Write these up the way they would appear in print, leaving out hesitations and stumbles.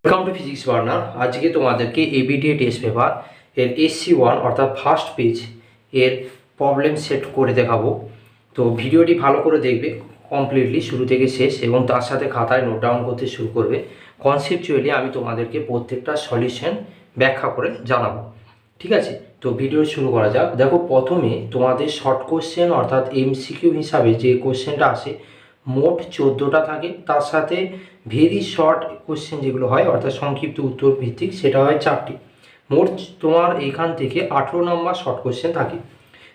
Welcome to physics burner. আজকে তোমাদেরকে ABTA test paper এর SC1 অর্থাৎ ফার্স্ট পেজ এর প্রবলেম সেট করে দেখাবো। তো ভিডিওটি ভালো করে দেখবে কমপ্লিটলি শুরু থেকে শেষ, এবং তার সাথে খাতায় নোট ডাউন করতে শুরু করবে। কনসেপচুয়ালি আমি তোমাদেরকে প্রত্যেকটা সলিউশন ব্যাখ্যা করে জানাবো, ঠিক আছে? তো ভিডিও শুরু করা যাক। দেখো, প্রথমে তোমাদের শর্ট কোশ্চেন অর্থাৎ MCQ হিসাবে যে কোশ্চেনটা আসে মোট 14টা থাকে, তার সাথে ভেরি শর্ট কোশ্চেন যেগুলো হয় অর্থাৎ সংক্ষিপ্ত উত্তর ভিত্তিক সেটা হয় 4টি। মোট তোমার এখান থেকে 18 নম্বর শর্ট কোশ্চেন থাকে।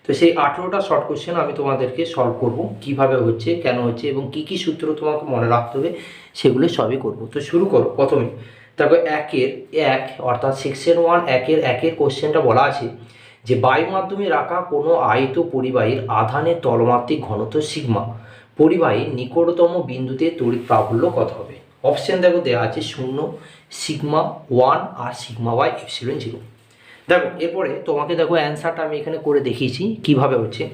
তো সেই 18টা শর্ট কোশ্চেন আমি তোমাদেরকে সলভ করব, কিভাবে হচ্ছে, কেন হচ্ছে এবং কি কি সূত্র তোমাকে মনে রাখতে হবে সেগুলো সবই করব। তো শুরু করো। প্রথমে তারপর 1 অর্থাৎ সেকশন 1 একের কোশ্চেনটা বলা আছে যে বায়ু মাধ্যমে রাখা কোনো আয়ত পরিবাহীর আধানের তলমাত্রিক ঘনত্ব সিগমা পরিবাহীর নিকটতম বিন্দুতে তড়িৎ প্রাবল্য কত হবে। অপশন দেখো দেওয়া আছে 0, সিগমা 1 আর সিগমা বাই এপসিলন 0। দেখো এরপরে তোমাকে দেখো অ্যান্সারটা আমি এখানে করে দেখিয়েছি কিভাবে হচ্ছে।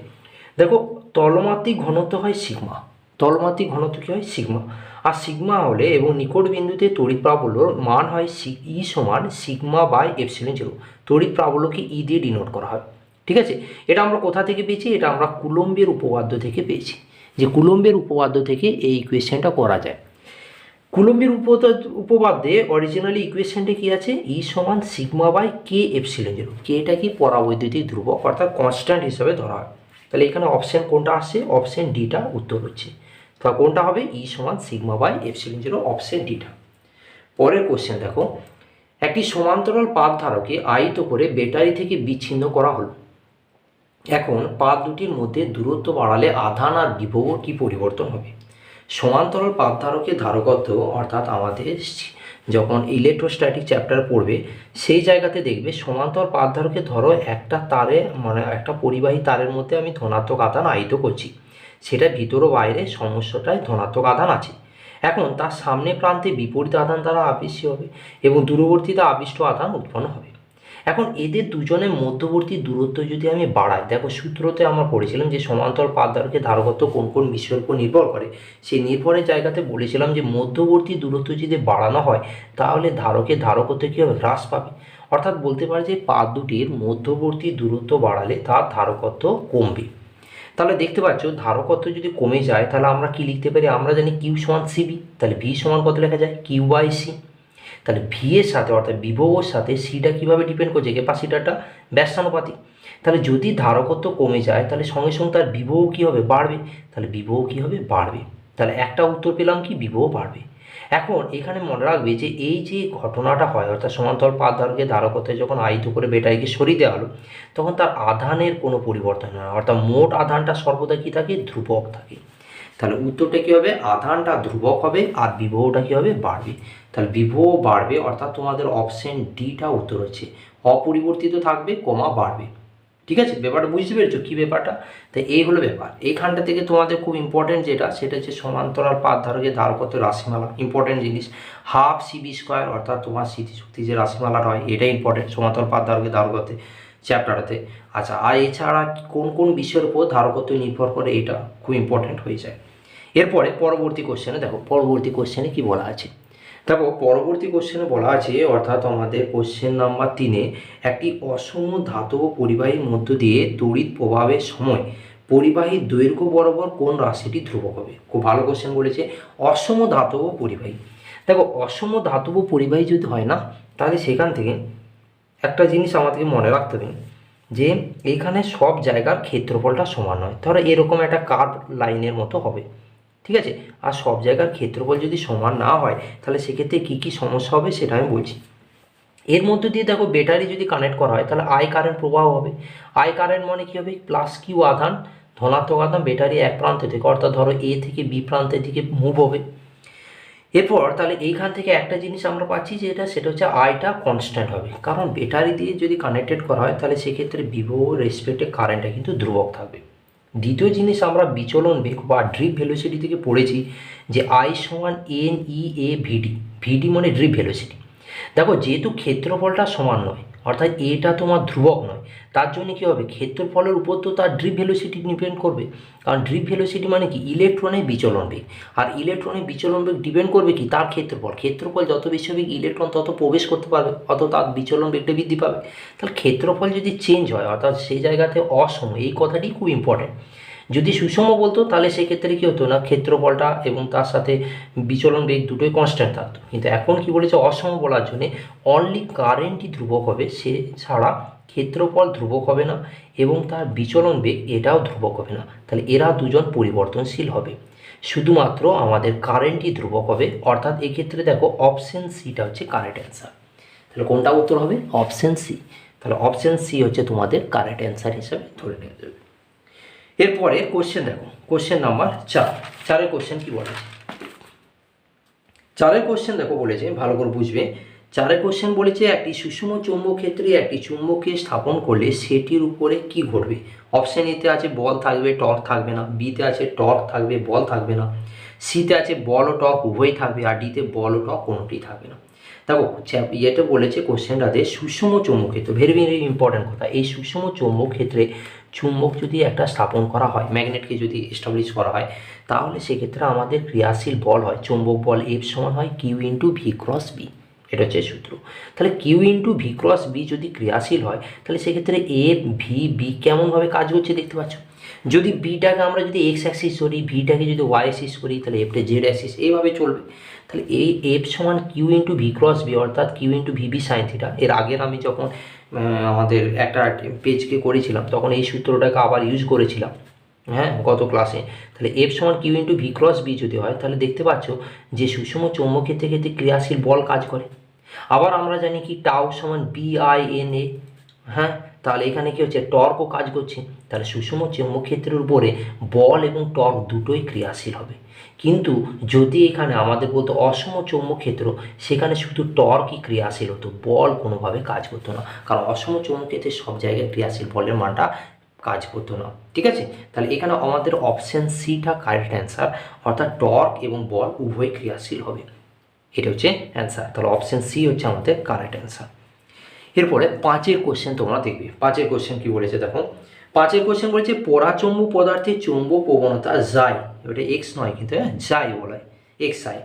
দেখো, তলমাত্রিক ঘনত্ব হয় সিগমা, তলমাত্রিক ঘনত্ব কী হয় সিগমা, আর সিগমা হলে এবং নিকট বিন্দুতে তড়িৎ প্রাবল্যর মান হয় ই সমান সিগমা বাই এপসিলন 0। তড়িৎ প্রাবল্যকে ই দিয়ে ডিনোট করা হয়, ঠিক আছে? এটা আমরা কোথা থেকে পেয়েছি? এটা আমরা কুলম্বের উপপাদ্য থেকে পেয়েছি, যে কুলম্বের উপপাদ্য থেকে এই ইকুয়েশনটা করা যায়। কুলম্বের উপপাদ্যে অরিজিনালি ইকুয়েশনটা কি আছে? ই সমান সিগমা বাই কে এপসিলন 0। কেটা কি পরাবৈদ্যুতিক ধ্রুবক অর্থাৎ কনস্ট্যান্ট হিসাবে ধরা হয়। তাহলে এখানে অপশন কোনটা আসছে? অপশন ডিটা উত্তর হচ্ছে। তো কোনটা হবে? ই সমান সিগমা বাই এপসিলন 0, অপশন ডিটা। পরের কোশ্চেন দেখো, একটি সমান্তরাল পাত ধারকে আয়িত করে ব্যাটারি থেকে বিচ্ছিন্ন করা হলো। এখন পাত দুটির মধ্যে দূরত্ব বাড়ালে আধান আর বিভব কি পরিবর্তন হবে? সমান্তরাল পাত ধারকের ধারকত্ব অর্থাৎ আমাদের যখন ইলেকট্রোস্ট্যাটিক চ্যাপ্টার পড়বে সেই জায়গাতে দেখবে সমান্তরাল পাত ধারকে ধরো একটা তারে একটা পরিবাহী তারের মধ্যে আমি ধনাত্মক আধান আহিত করছি, সেটা ভিতর ও বাইরে সমস্যাটায় ধনাত্মক আধান আছে। এখন তার সামনে প্রান্তে বিপরীত আধান দ্বারা আবেশী হবে এবং দূরবর্তীতে আবিষ্ট আধান উৎপন্ন হবে। এখন এদের দুজনের মধ্যবর্তী দূরত্ব যদি আমি বাড়াই, দেখো সূত্রতে আমরা পড়েছিলাম যে সমান্তরাল পাত ধারকের ধারকত্ব কোন কোন বিষয়ের উপর নির্ভর করে। সেই নির্ভরের জায়গাতে বলেছিলাম যে মধ্যবর্তী দূরত্ব যদি বাড়ানো হয় তাহলে ধারকের ধারকত্ব কী হবে? হ্রাস পাবে। অর্থাৎ বলতে পারে যে পাত দুটির মধ্যবর্তী দূরত্ব বাড়ালে তার ধারকত্ব কমবে। তাহলে দেখতে পাচ্ছ ধারকত্ব যদি কমে যায় তাহলে আমরা কি লিখতে পারি? আমরা জানি কিউ সমান সিবি, তাহলে ভি সমান কত লেখা যায়? Q by C. তাহলে ভি এর সাথে অর্থাৎ বিভবের সাথে সিটা কীভাবে ডিপেন্ড করছে? ক্যাপাসিটারটা ব্যস্তানুপাতিক। তাহলে যদি ধারকত্ব কমে যায় তাহলে সঙ্গে সঙ্গে তার বিভব কী হবে? বাড়বে। তাহলে বিভব কী হবে? বাড়বে। তাহলে একটা উত্তর পেলাম কি? বিভব বাড়বে। এখন এখানে মনে রাখবে যে এই যে ঘটনাটা হয় অর্থাৎ সমান্তরাল পাত ধারকের ধারকত্বে যখন আহিত করে ব্যাটারিকে সরিয়ে দেওয়া হলো তখন তার আধানের কোনো পরিবর্তন হয় না, অর্থাৎ মোট আধানটা সর্বদা কী থাকে? ধ্রুবক থাকে। তাহলে উত্তরটা কী হবে? আধানটা ধ্রুবক হবে আর বিভবটা কী হবে? বাড়বে। তাহলে বিভব বাড়বে অর্থাৎ তোমাদের অপশন ডিটা উত্তর হচ্ছে। অপরিবর্তিত থাকবে, কমা বাড়বে। ঠিক আছে, ব্যাপারটা বুঝতে পেরেছো কী ব্যাপারটা? তাই এই হলো ব্যাপার। এইখানটা থেকে তোমাদের খুব ইম্পর্টেন্ট যেটা, সেটা হচ্ছে সমান্তরাল পাত ধারকের ধারকত্ব রাশিমালা, ইম্পর্টেন্ট জিনিস। হাফ সিবি স্কোয়ার অর্থাৎ তোমার স্মৃতিশক্তি যে রাশিমালাটা হয় এটা ইম্পর্টেন্ট সমান্তরাল পাত ধারকের ধারকত্বে চ্যাপ্টারটাতে। আচ্ছা, আর এছাড়া কোন কোন বিষয়ের উপর ধারকত্ব নির্ভর করে এটা খুব ইম্পর্টেন্ট হয়ে যায়। এরপরে পরবর্তী কোশ্চেনে দেখো, পরবর্তী কোশ্চেনে কি বলা আছে। দেখো পরবর্তী কোশ্চেনে বলা আছে অর্থাৎ আমাদের কোশ্চেন নাম্বার 3-এ একটি অসম ধাতব পরিবাহীর মধ্য দিয়ে তড়িৎ প্রবাহের সময় পরিবাহীর দৈর্ঘ্য বরাবর কোন রাশিটি ধ্রুবক হবে। খুব ভালো কোশ্চেন বলেছে। অসম ধাতব পরিবাহী, দেখো অসম ধাতব পরিবাহী যদি হয় না তাহলে সেখান থেকে একটা জিনিস আমাদেরকে মনে রাখতে হবে যে এইখানে সব জায়গার ক্ষেত্রফলটা সমান নয়। ধরো এরকম একটা কার্ভ লাইনের মতো হবে, ঠিক আছে? আর সব জায়গার ক্ষেত্রফল যদি সমান না হয় তাহলে সেক্ষেত্রে কী কী সমস্যা হবে সেটা আমি বলছি। এর মধ্যে দিয়ে দেখো ব্যাটারি যদি কানেক্ট করা হয় তাহলে আই কারেন্ট প্রবাহ হবে। আই কারেন্ট মানে কী হবে? প্লাস কিউ আধান, ধনাত্মক আধান ব্যাটারি এক প্রান্ত থেকে অর্থাৎ ধরো এ থেকে বি প্রান্তের দিকে মুভ হবে। এরপর তাহলে এইখান থেকে একটা জিনিস আমরা পাচ্ছি যে সেটা হচ্ছে আইটা কনস্ট্যান্ট হবে, কারণ ব্যাটারি দিয়ে যদি কানেক্টেড করা হয় তাহলে সেক্ষেত্রে বিভব রেসপেক্টে কারেন্টটা কিন্তু ধ্রুবক থাকবে। দ্বিতীয় জিনিস আমরা বিচলন বেগ বা ড্রিপ ভেলোসিটি থেকে পড়েছি যে আই সমান এন ই এ ভিডি। ভিডি মানে ড্রিপ ভেলোসিটি। দেখো যেহেতু ক্ষেত্রফলটা সমান নয় অর্থাৎ এটা তোমার ধ্রুবক নয়। তার জন্য কী হবে, ক্ষেত্রফলের উপর তো তার ড্রিপ ভেলোসিটি ডিপেন্ড করবে, কারণ ড্রিপ ভেলোসিটি মানে কি ইলেকট্রনের বিচলন বেগ, আর ইলেকট্রনের বিচলন বেগ ডিপেন্ড করবে কি তার ক্ষেত্রফল। ক্ষেত্রফল যত বেশি হবে ইলেকট্রন তত প্রবেশ করতে পারবে, অত তার বিচলন বেগটা বৃদ্ধি পাবে। তাহলে ক্ষেত্রফল যদি চেঞ্জ হয় অর্থাৎ সেই জায়গাতে অসম, এই কথাটি খুব ইম্পর্টেন্ট। যদি সুষম বলতো তাহলে সেক্ষেত্রে কী হতো না, ক্ষেত্রফলটা এবং তার সাথে বিচলন বেগ দুটোই কনস্ট্যান্ট থাকতো। কিন্তু এখন কি বলেছে, অসম বলার জন্যে অনলি কারেন্টই ধ্রুবক হবে, সে ছাড়া ক্ষেত্রফল ধ্রুবক হবে না এবং তার বিচলন বেগ এটাও ধ্রুবক হবে না। তাহলে এরা দুজন পরিবর্তনশীল হবে, শুধুমাত্র আমাদের কারেন্টই ধ্রুবক হবে। অর্থাৎ এক্ষেত্রে দেখো অপশন সিটা হচ্ছে কারেক্ট অ্যান্সার। তাহলে কোনটা উত্তর হবে, অপশন সি। তাহলে অপশন সি হচ্ছে তোমাদের কারেক্ট অ্যান্সার হিসাবে ধরে নেওয়া যাবে। এরপরে কোশ্চেন দেখো, কোশ্চেন নাম্বার 4 কোশ্চেন কি বলেছে। 4 কোশ্চেন দেখো বলেছে, ভালো করে বুঝবে। 4 কোশ্চেন বলেছে একটি সুষম চৌম্বক ক্ষেত্রে একটি চুম্বককে স্থাপন করলে সেটির উপরে কি ঘটবে। অপশন এতে আছে বল থাকবে টর্ক থাকবে না, বিতে আছে টর্ক থাকবে বল থাকবে না, সিতে আছে বল ও টর্ক উভয়ই থাকবে, আর ডিতে বল ও টর্ক কোনোটি থাকবে না। দেখো ইয়েটা বলেছে কোশ্চেনটাতে সুষম চৌম্বক ক্ষেত্র, ভেরি ভেরি ইম্পর্টেন্ট কথা। এই সুষম চৌম্বক ক্ষেত্রে চুম্বক যদি একটা স্থাপন করা হয়, ম্যাগনেটকে যদি এস্টাবলিশ করা হয়, তাহলে সেক্ষেত্রে আমাদের ক্রিয়াশীল বল হয় চৌম্বক বল এফ সমান হয় Q into V cross B, এটা হচ্ছে সূত্র। তাহলে Q into V cross B যদি ক্রিয়াশীল হয় তাহলে সেক্ষেত্রে এফ ভি বি কেমনভাবে কাজ করছে দেখতে পাচ্ছ। যদি বিটাকে আমরা যদি এক্স অ্যাক্সিস করি, ভিটাকে যদি ওয়াই অ্যাক্সিস করি, তাহলে এফটা জেড অ্যাক্সিস, এইভাবে চলবে। তাহলে এই এফ সমান Q into V cross B অর্থাৎ Q into V B sine theta. এর আগের আমি যখন আমাদের একটা পেজকে করেছিলাম তখন এই সূত্রটাকে আবার ইউজ করেছিলাম, হ্যাঁ, গত ক্লাসে। তাহলে এফ সমান Q into V cross B যদি হয় তাহলে দেখতে পাচ্ছ যে সুষম চৌম্বক ক্ষেত্রে ক্ষেত্রে ক্রিয়াশীল বল কাজ করে। আবার আমরা জানি কি টাউ সমান BINA, হ্যাঁ, তাহলে এখানে কি হচ্ছে টর্কও কাজ করছে। তাহলে সুষম চৌম্বক ক্ষেত্রের উপরে বল এবং টর্ক দুটোই ক্রিয়াশীল হবে। কিন্তু যদি এখানে আমাদের বলতো অসম চৌম্বক ক্ষেত্র, সেখানে শুধু টর্কই ক্রিয়াশীল হতো, বল কোনোভাবে কাজ করতো না, কারণ অসম চৌম্বক ক্ষেত্রে সব জায়গায় ক্রিয়াশীল বলের মানটা কাজ করতো না। ঠিক আছে, তাহলে এখানে আমাদের অপশান সিটা কারেক্ট অ্যান্সার, অর্থাৎ টর্ক এবং বল উভয় ক্রিয়াশীল হবে, এটা হচ্ছে অ্যান্সার। তাহলে অপশান সি হচ্ছে আমাদের কারেক্ট অ্যান্সার। এরপরে 5 কোশ্চেন তোমরা দেখবে। 5 কোশ্চেন কি বলেছে দেখো, 5 কোশ্চেন বলেছে পরাচৌম্বক পদার্থের চৌম্বক প্রবণতা যাই, ওটা এক্স নয় কিন্তু, হ্যাঁ যাই বলা হয় XI,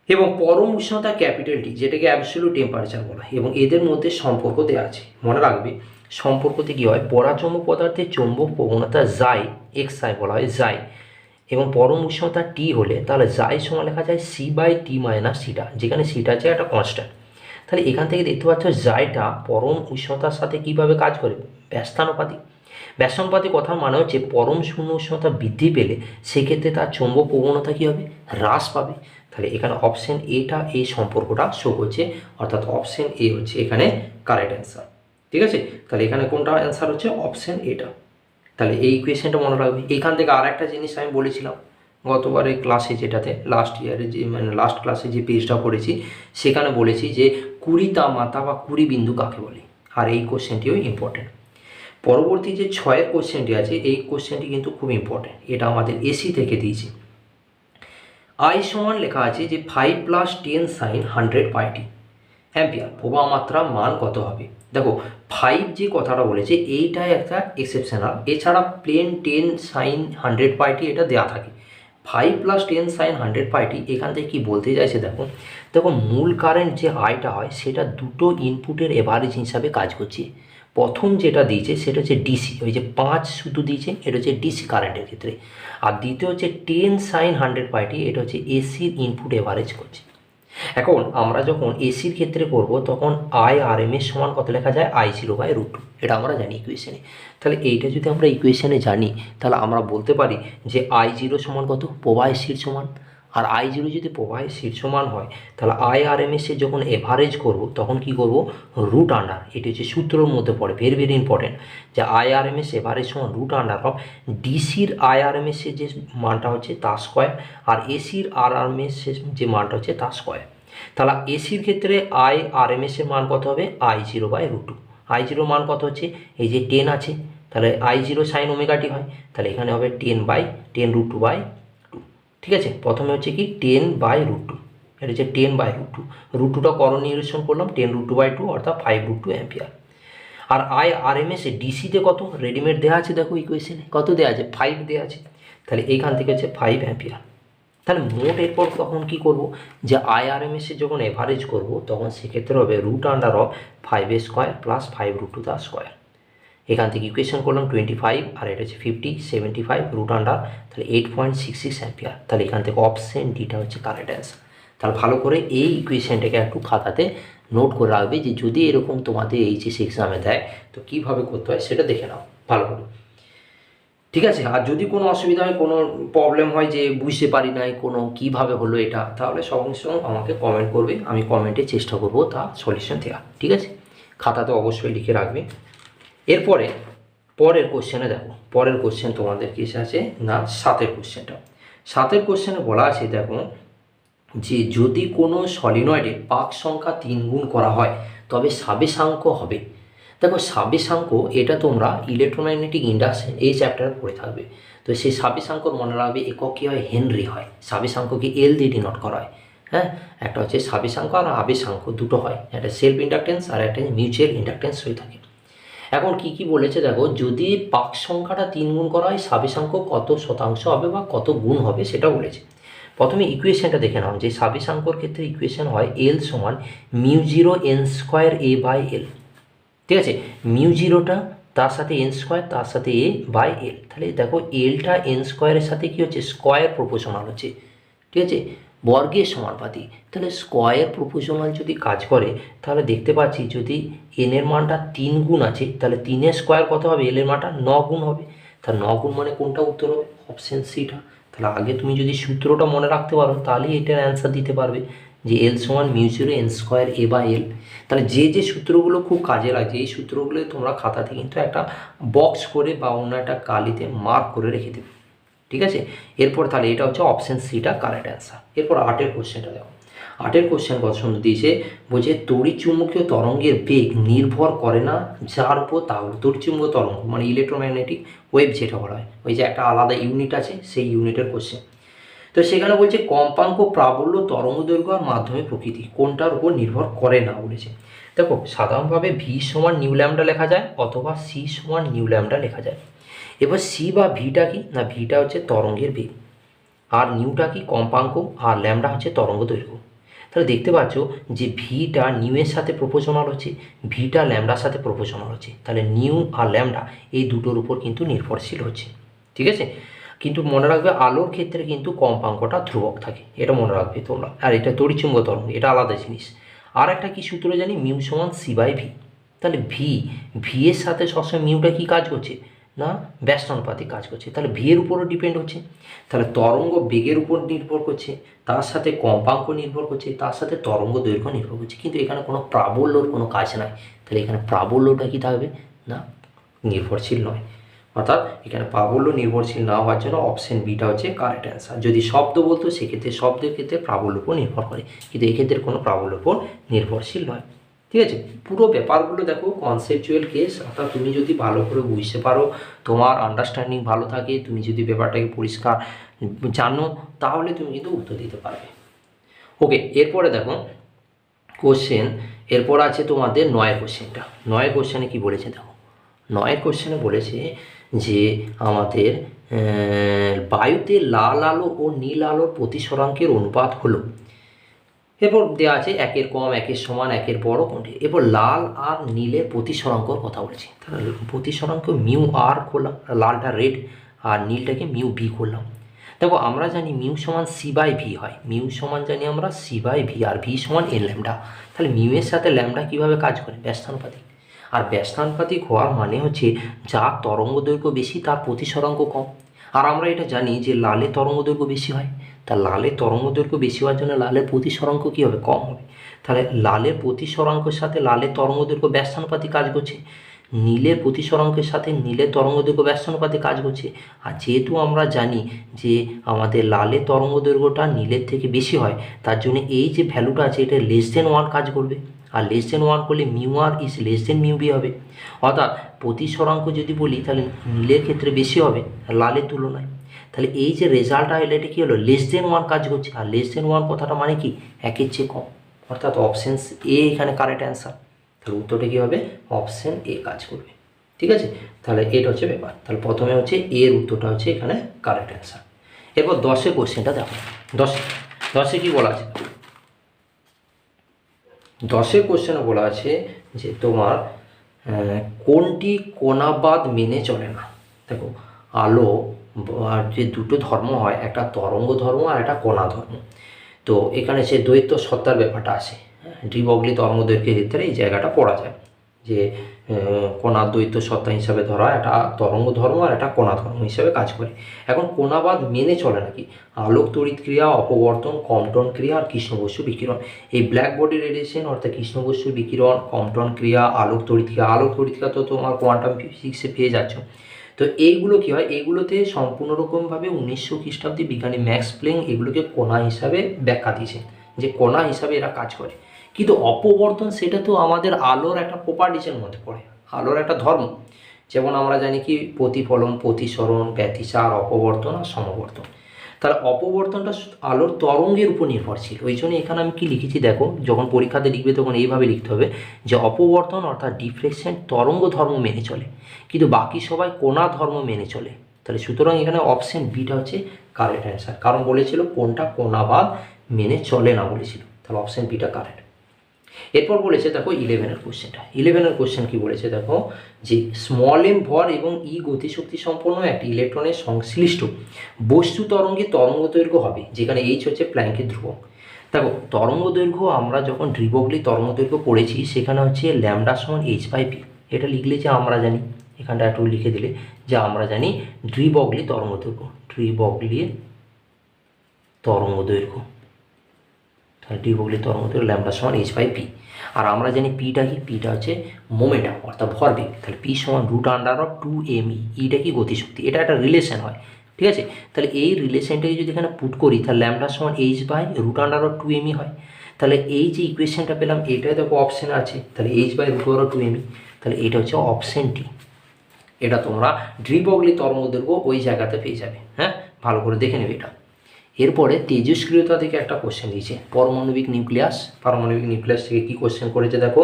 এবং পরম উষ্ণতা ক্যাপিটাল টি যেটাকে অ্যাবসলিউট টেম্পারেচার বলা হয়, এবং এদের মধ্যে সম্পর্ক দেওয়া আছে। মনে রাখবে সম্পর্কতে কী হয়, পরাচৌম্বক পদার্থের চৌম্বক প্রবণতা যাই XI বলা হয় যাই, এবং পরম উষ্ণতা টি হলে তাহলে যাই সমান লেখা যায় C/T মাইনাস সিটা, যেখানে সিটা আছে একটা কনস্ট্যান্ট। তাহলে এখান থেকে দেখতে পাচ্ছ জায়টা পরম উষ্ণতার সাথে কীভাবে কাজ করে, ব্যস্তানুপাতিক। ব্যস্তানুপাতিক কথার মানে হচ্ছে পরম শূন্য উষ্ণতা বৃদ্ধি পেলে সেক্ষেত্রে তার চৌম্বক প্রবণতা কী হবে, হ্রাস পাবে। তাহলে এখানে অপশন এটা এই সম্পর্কটা শো করছে, অর্থাৎ অপশন এ হচ্ছে এখানে কারেক্ট অ্যান্সার। ঠিক আছে, তাহলে এখানে কোনটা অ্যান্সার হচ্ছে অপশন এটা। তাহলে এই ইকুয়েশনটা মনে রাখবে। এইখান থেকে আর একটা জিনিস আমি বলেছিলাম গতবারের ক্লাসে, যেটাতে লাস্ট ইয়ারে যে লাস্ট ক্লাসে যে পেজটা পড়েছি সেখানে বলেছি যে 20 তাপমাত্রা বা 20 বিন্দু কাকে বলে, আর এই কোশ্চেনটিও ইম্পর্টেন্ট। পরবর্তী যে 6 কোশ্চেনটি আছে এই কোশ্চেনটি কিন্তু খুব ইম্পর্টেন্ট, এটা আমাদের এসি থেকে দিয়েছে। আই সমান লেখা আছে যে 5 + 10 sin 100πt অ্যাম্পিয়ার, প্রবাহ মাত্রা মান কত হবে। দেখো 5 যে কথাটা বলেছে এইটাই একটা এক্সেপশনাল, এছাড়া প্লেন 10 sin 100πt এটা দেওয়া থাকে। 5 + 10 sin 100πt এখান থেকে কী বলতে চাইছে দেখো, দেখো মূল কারেন্ট যে আইটা হয় সেটা দুটো ইনপুটের এভারেজ হিসাবে কাজ করছে। প্রথম যেটা দিয়েছে সেটা হচ্ছে ডিসি, ওই যে 5 শুধু দিয়েছে, এটা হচ্ছে ডিসি কারেন্টের ক্ষেত্রে। আর দ্বিতীয় হচ্ছে 10 sin 100πt, এটা হচ্ছে এসির ইনপুট এভারেজ করছে। এখন আমরা যখন এসির ক্ষেত্রে করব তখন IRMS সমান কত লেখা যায়, I0/√2, এটা আমরা জানি ইকুয়েশনে। তাহলে এইটা যদি আমরা ইকুয়েশনে জানি তাহলে আমরা বলতে পারি যে I0 সমান কত, প্রবাহের শীর্ষ মান। আর I0 যদি প্রবাহের শীর্ষ মান হয় তাহলে IRMS এর যখন এভারেজ করব তখন কি করব, √, এটি হচ্ছে সূত্রের মধ্যে পড়ে, ভেরি ভেরি ইম্পর্টেন্ট, যে IRMS এভারেজ সমান √, ডিসির IRMS এর যে মানটা হচ্ছে তার স্কোয়ার, আর এসির RMS যে মানটা হচ্ছে তার স্কোয়ার। তাহলে এসির ক্ষেত্রে IRMS এর মান কত হবে, I0/√2। I0 মান কত হচ্ছে, এই যে 10 আছে, তাহলে I0 sin ωt হয়, তাহলে এখানে হবে 10/10√2/2। ঠিক আছে, প্রথমে হচ্ছে কি 10/√2, এটা হচ্ছে 10/√2, √2টা করণীয়রেশন করলাম, 10√2/2 অর্থাৎ 5√2 অ্যাম্পিয়ার। আর IRMS এ ডিসিতে কত রেডিমেড দেওয়া আছে, দেখো ইকুয়েশনে কত দেওয়া আছে, 5 দেওয়া আছে, তাহলে এইখান থেকে হচ্ছে 5 অ্যাম্পিয়ার। তাহলে মোট এরপর তখন কী করব, যে IRMS এর যখন এভারেজ করব তখন সেক্ষেত্রে হবে √5² + 5√2²। এখান থেকে ইকুয়েশন করলাম 25, আর এটা হচ্ছে 50, 75 √, তাহলে 8.66 অ্যাম্পিয়ার। তাহলে এখান থেকে অপশন ডিটা হচ্ছে কারেক্ট অ্যান্সার। তাহলে ভালো করে এই ইকুয়েশনটাকে একটু খাতাতে নোট করে রাখবে, যে যদি এরকম তোমাদের এইচএস এক্সামে দেয় তো কীভাবে করতে হয় সেটা দেখে নাও ভালো করে, ঠিক আছে। আর যদি কোনো অসুবিধা হয়, কোনো প্রবলেম হয় যে বুঝতে পারি নাই কোনো কীভাবে হলো এটা, তাহলে সঙ্গে সঙ্গে আমাকে কমেন্ট করবে, আমি কমেন্টে চেষ্টা করব তা সলিউশন দেওয়া, ঠিক আছে। খাতাতে অবশ্যই লিখে রাখবে। এরপরে পরের কোশ্চেনে দেখো, পরের কোশ্চেন তোমাদের কিসে আছে না 7 কোশ্চেনটা। 7 কোশ্চেনে বলা আছে দেখো, যে যদি কোনো সলিনয়েডে পাক সংখ্যা 3 গুণ করা হয় তবে সাবেশাঙ্ক হবে। দেখো সাবেশাঙ্ক এটা তোমরা ইলেকট্রোম্যাগনেটিক ইন্ডাকশন এই চ্যাপ্টারে পড়ে থাকবে। তো সেই সাবেশাঙ্কর মনে রাখবে একক কী হয়, হেনরি হয়। সাবেশাঙ্ককে এল দিয়ে ডিনোট করা হয়। হ্যাঁ, একটা হচ্ছে সাবেশাঙ্ক আর আবেশাঙ্ক দুটো হয়, একটা সেলফ ইন্ডাকটেন্স আর একটা মিউচুয়াল ইন্ডাকটেন্স হয়ে থাকে। এখন কি কি বলেছে দেখো, যদি পাক সংখ্যাটা 3 গুণ করা হয় সাবেশাঙ্ক কত শতাংশ হবে বা কত গুণ হবে সেটা বলেছে। প্রথমে ইকুয়েশনটা দেখে নাও, যে সাবেশাঙ্কর ক্ষেত্রে ইকুয়েশন হয় L সমান μ0n²a/L, ঠিক আছে। μ0টা তার সাথে n² তার সাথে a/L, তাহলে দেখো এলটা n² সাথে কী হচ্ছে, স্কোয়ার প্রপোর্শনাল হচ্ছে, ঠিক আছে, বর্গের সমানুপাতিক। তাহলে স্কোয়ার প্রপোর্শনাল যদি কাজ করে তাহলে দেখতে পাচ্ছি যদি এনের মানটা 3 গুণ আছে তাহলে 3 স্কোয়ার কত হবে, এলের মানটা 9 গুণ হবে। তাহলে 9 গুণ মানে কোনটা উত্তর হবে, অপশন সিটা। তাহলে আগে তুমি যদি সূত্রটা মনে রাখতে পারো তাহলেই এটার অ্যান্সার দিতে পারবে, যে L সমান μ0n²a/L। তাহলে যে যে সূত্রগুলো খুব কাজে লাগছে এই সূত্রগুলো তোমরা খাতাতে কিন্তু একটা বক্স করে বা অন্য একটা কালিতে মার্ক করে রেখে দেবে, ঠিক আছে। এরপর তাহলে এটা হচ্ছে অপশন সিটা কারেক্ট অ্যান্সার। এরপর 8 কোশ্চেনটা দেখো। 8 কোশ্চেন কত সুন্দর দিয়েছে, বলছে তড়িৎচুম্বকীয় তরঙ্গের বেগ নির্ভর করে না যার উপর তা হলো, তড়িৎচুম্বকীয় তরঙ্গ মানে ইলেকট্রোম্যাগনেটিক ওয়েভ যেটা বলা হয়, ওই যে একটা আলাদা ইউনিট আছে সেই ইউনিটের কোশ্চেন। তো সেখানে বলছে কম্পাঙ্ক, প্রাবল্য, তরঙ্গ দৈর্ঘ্য আর মাধ্যমে প্রকৃতি কোনটার উপর নির্ভর করে না বলেছে। দেখো সাধারণভাবে ভি সমান নিউ ল্যামডা লেখা যায় অথবা সি সমান নিউ ল্যামডা লেখা যায়। এবার সি বা ভিটা কি না, ভিটা হচ্ছে তরঙ্গের বেগ, আর নিউটা কি কম্পাঙ্ক, আর ল্যামডা হচ্ছে তরঙ্গ দৈর্ঘ্য। তাহলে দেখতে পাচ্ছ যে ভিটা নিউ এর সাথে প্রপোর্শনাল হচ্ছে, ভিটা ল্যামডার সাথে প্রপোর্শনাল হচ্ছে, তাহলে নিউ আর ল্যামডা এই দুটোর উপর কিন্তু নির্ভরশীল হচ্ছে, ঠিক আছে। কিন্তু মনে রাখবে আলোর ক্ষেত্রে কিন্তু কম্পাঙ্কটা ধ্রুবক থাকে, এটা মনে রাখবে তোমরা। আর এটা তড়িৎচুম্বকীয় তরঙ্গ, এটা আলাদা জিনিস। আর একটা কি সূত্র জানি, মিউ সমান c/v। তাহলে ভি এর সাথে সবসময় মিউটা কি কাজ করছে না, ব্যস্তানুপাতিক কাজ করছে, তাহলে ভি এর উপরও ডিপেন্ড হচ্ছে। তাহলে তরঙ্গ বেগের উপর নির্ভর করছে, তার সাথে কম্পাঙ্ক নির্ভর করছে, তার সাথে তরঙ্গ দৈর্ঘ্য নির্ভর করছে, কিন্তু এখানে কোনো প্রাবল্যর কোনো কাজ নাই। তাহলে এখানে প্রাবল্যটা কি থাকবে না, নির্ভরশীল নয়। অর্থাৎ এখানে প্রাবল্য নির্ভরশীল না হওয়ার জন্য অপশন বিটা হচ্ছে কারেক্ট অ্যান্সার। যদি শব্দ বলতো সেক্ষেত্রে শব্দের ক্ষেত্রে প্রাবল্যর উপর নির্ভর করে, কিন্তু এক্ষেত্রে কোনো প্রাবল্যর উপর নির্ভরশীল নয়, ঠিক আছে। পুরো ব্যাপারগুলো দেখো কনসেপচুয়াল কেস, অর্থাৎ তুমি যদি ভালো করে বুঝতে পারো, তোমার আন্ডারস্ট্যান্ডিং ভালো থাকে, তুমি যদি ব্যাপারটাকে পরিষ্কার জানো তাহলে তুমি কিন্তু উত্তর দিতে পারবে। ওকে, এরপরে দেখো কোশ্চেন, এরপর আছে তোমাদের 9 কোশ্চেনটা। 9 কোশ্চেনে কি বলেছে দেখো, 9 কোশ্চেনে বলেছে যে আমাদের বায়ুতে লাল আলো ও নীল আলোর প্রতিসরাঙ্কের অনুপাত হলো, এরপর দেওয়া আছে 1-এর কম, 1-এর সমান, 1-এর বড় কোনটি। এরপর লাল আর নীলের প্রতিসরাঙ্কর কথা বলেছি, তাহলে প্রতিসরাঙ্ক মিউ আর করলাম, লালটা রেড আর নীলটাকে মিউ বি করলাম। দেখো আমরা জানি মিউ সমান c/v হয়, মিউ সমান জানি আমরা c/v, আর ভি সমান এন ল্যামডা। তাহলে মিউ এর সাথে ল্যামডা কীভাবে কাজ করে, ব্যস্তানুপাতিক। আর ব্যস্তানুপাতিক হওয়ার মানে হচ্ছে যার তরঙ্গ দৈর্ঘ্য বেশি তার প্রতিসরাঙ্ক কম। আর আমরা এটা জানি যে লালের তরঙ্গ দৈর্ঘ্য বেশি হয়, তা লালের তরঙ্গ দৈর্ঘ্য বেশি হওয়ার জন্য লালের প্রতিসরাঙ্ক কী হবে, কম হবে। তাহলে লালের প্রতিসরাঙ্কের সাথে লালের তরঙ্গ দৈর্ঘ্য ব্যস্তানুপাতিক কাজ করছে, নীলের প্রতিসরাঙ্কের সাথে নীলের তরঙ্গ দৈর্ঘ্য ব্যস্তানুপাতিক কাজ করছে। আর যেহেতু আমরা জানি যে আমাদের লালের তরঙ্গ দৈর্ঘ্যটা নীলের থেকে বেশি হয়, তার জন্য এই যে ভ্যালুটা আছে এটা <1 কাজ করবে, আর <1 করলে mu R is mu B হবে। অর্থাৎ প্রতিসরাঙ্ক যদি বলি তাহলে নীলের ক্ষেত্রে বেশি হবে লালের তুলনায়। তাহলে এই যে রেজাল্টটা এলে এটা কী হলো, লেস দেন 1 কাজ করছে। আর লেস দেন 1 কথাটা মানে কি, একের চেয়ে কম, অর্থাৎ অপশান এ এখানে কারেক্ট অ্যান্সার। তাহলে উত্তরটা কী হবে, অপশান এ কাজ করবে। ঠিক আছে, তাহলে এটা হচ্ছে ব্যাপার। তাহলে প্রথমে হচ্ছে এর উত্তরটা হচ্ছে এখানে কারেক্ট অ্যান্সার। এরপর 10 কোশ্চেনটা দেখো। 10 কী বলা আছে, 10 কোশ্চেনে বলা আছে যে তোমার কোনটি কোণাবাদ মেনে চলে না। দেখো আলো আর যে দুটো ধর্ম হয়, একটা তরঙ্গ ধর্ম আর একটা কণা ধর্ম। তো এখানে সে দ্বৈত সত্তার ব্যাপারটা আসে। ডি ব্রগলি তরঙ্গ দৈর্ঘ্যের ক্ষেত্রে এই জায়গাটা পড়া যায় যে কণার দ্বৈত সত্তা হিসাবে ধরা একটা তরঙ্গ ধর্ম আর একটা কণা ধর্ম হিসাবে কাজ করে। এখন কোণাবাদ মেনে চলে নাকি আলোক তড়িৎ ক্রিয়া, অপবর্তন, কম্পটন ক্রিয়া আর কৃষ্ণবস্তু বিকিরণ। এই ব্ল্যাক বডি রেডিয়েশন অর্থাৎ কৃষ্ণবস্তু বিকিরণ, কম্পটন ক্রিয়া, আলোক তড়িৎ ক্রিয়া। আলোক তড়িৎ ক্রিয়া তো তোমার কোয়ান্টাম ফিজিক্সে পেয়ে যাচ্ছ। তো এইগুলো কী হয়, এইগুলোতে সম্পূর্ণরকমভাবে 1900 খ্রিস্টাব্দে বিজ্ঞানী ম্যাক্স প্ল্যাঙ্ক এগুলোকে কণা হিসাবে ব্যাখ্যা দিয়েছে যে কণা হিসাবে এরা কাজ করে। কিন্তু অপবর্তন সেটা তো আমাদের আলোর একটা প্রপার্টিসের মধ্যে পড়ে, আলোর একটা ধর্ম। যেমন আমরা জানি কি প্রতিফলন, প্রতিসরণ, ব্যতিচার, অপবর্তন আর সমবর্তন। তাহলে অপবর্তনটা আলোর তরঙ্গের উপর নির্ভরশীল। ওই জন্য এখানে আমি কি লিখেছি দেখো, যখন পরীক্ষাতে লিখবে তখন এইভাবে লিখতে হবে যে অপবর্তন অর্থাৎ ডিফ্লেকশন তরঙ্গ ধর্ম মেনে চলে, কিন্তু বাকি সবাই কোণা ধর্ম মেনে চলে। তাহলে সুতরাং এখানে অপশন বিটা হচ্ছে কারেক্ট অ্যান্সার, কারণ বলেছিল কোনটা কোণাবাদ মেনে চলে না বলেছিল। তাহলে অপশন বিটা কারেক্ট। এরপর বলেছে দেখো 11 কোশ্চেনটা। 11 কোশ্চেন কি বলেছে দেখো, যে স্মল এম ভর এবং ই গতিশক্তি সম্পন্ন একটি ইলেকট্রনের সংশ্লিষ্ট বস্তু তরঙ্গে তরঙ্গ দৈর্ঘ্য হবে, যেখানে এইচ হচ্ছে প্ল্যাঙ্কের ধ্রুবক। দেখো তরঙ্গ দৈর্ঘ্য আমরা যখন ডি ব্রগলি তরঙ্গ দৈর্ঘ্য পড়েছি সেখানে হচ্ছে ল্যামডা সমান h/p। এটা লিখলে যে আমরা জানি, এখানটা একটু লিখে দিলে যে আমরা জানি ডি ব্রগলি তরঙ্গ দৈর্ঘ্য, ডি ব্রগলি তরঙ্গ দৈর্ঘ্য, তাহলে ডি ব্রগলি তরঙ্গ দৈর্ঘ্য ল্যামডা সমান h/p। আর আমরা জানি পিটা কি, পিটা হচ্ছে মোমেন্টাম অর্থাৎ ভরবেগ। তাহলে পি সমান √2mE। ইটা কি গতিশক্তি, এটা একটা রিলেশন হয়। ঠিক আছে, তাহলে এই রিলেশনটাকে যদি এখানে পুট করি তাহলে ল্যামডা সমান h/√2mE হয়। তাহলে এই যে ইকুয়েশনটা পেলাম এটাই দেখো অপশান আছে, তাহলে h/√2mE। তাহলে এটা হচ্ছে অপশান ডি। এটা তোমরা ডি ব্রগলি তরঙ্গ দৈর্ঘ্য ওই জায়গাতে পেয়ে যাবে। হ্যাঁ, ভালো করে দেখে নেবে এটা। এরপরে তেজস্ক্রিয়তা থেকে একটা কোশ্চেন দিয়েছে, পারমাণবিক নিউক্লিয়াস। পারমাণবিক নিউক্লিয়াস থেকে কী কোশ্চেন করেছে দেখো,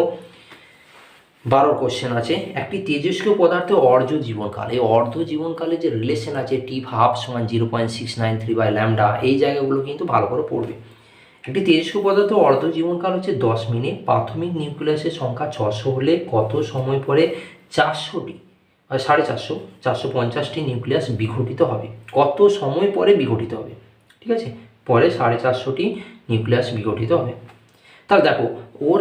12 কোশ্চেন আছে। একটি তেজস্ক্রিয় পদার্থের অর্ধ জীবনকাল, এই অর্ধ জীবনকালে যে রিলেশন আছে T12 সমান 0.693/λ, এই জায়গাগুলো কিন্তু ভালো করে পড়বে। একটি তেজস্ক্রিয় পদার্থের অর্ধ জীবনকাল হচ্ছে 10 মিনিট। প্রাথমিক নিউক্লিয়াসের সংখ্যা 600 হলে কত সময় পরে 450টি 450টি নিউক্লিয়াস বিঘটিত হবে, কত সময় পরে বিঘটিত হবে। ঠিক আছে, পরে 450টি নিউক্লিয়াস বিঘটিত হবে। তাহলে দেখো ওর